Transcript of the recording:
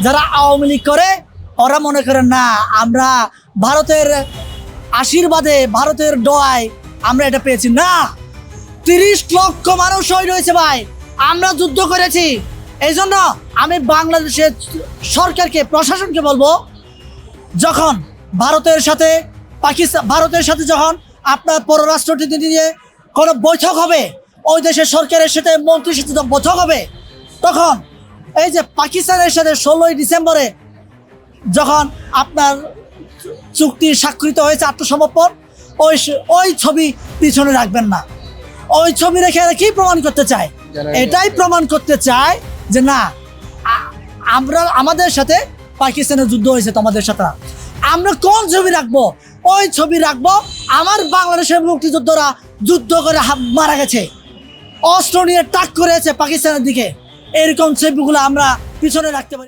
যারা আওয়ামী লীগ করে ওরা মনে করেন না আমরা ভারতের আশীর্বাদে ভারতের দোয়ায় আমরা এটা পেয়েছি না। 30 লক্ষ মানুষ শহীদ হয়েছে ভাই, আমরা যুদ্ধ করেছি। এই জন্য আমি বাংলাদেশের সরকারকে প্রশাসনকে বলবো, যখন ভারতের সাথে যখন আপনার পররাষ্ট্রনীতি নিয়ে কোনো বৈঠক হবে, ওই দেশের সরকারের সাথে মন্ত্রীর সাথে বৈঠক হবে, তখন এই যে পাকিস্তানের সাথে 16ই ডিসেম্বরে যখন আপনার চুক্তি স্বাক্ষরিত হয়েছে আত্মসমর্পণ, ওই ছবি পিছনে রাখবেন না। ওই ছবি রেখে কি প্রমাণ করতে চায়? এটাই প্রমাণ করতে চায় যে না, আমাদের সাথে পাকিস্তানের যুদ্ধ হয়েছে, তোমাদের সাথে। আমরা কোন ছবি রাখবো? ওই ছবি রাখবো আমার বাংলাদেশের মুক্তিযোদ্ধারা যুদ্ধ করে মারা গেছে, অস্ত্র নিয়ে টাক করেছে পাকিস্তানের দিকে, এরকম ছবিগুলো আমরা পিছনে রাখতে পারি।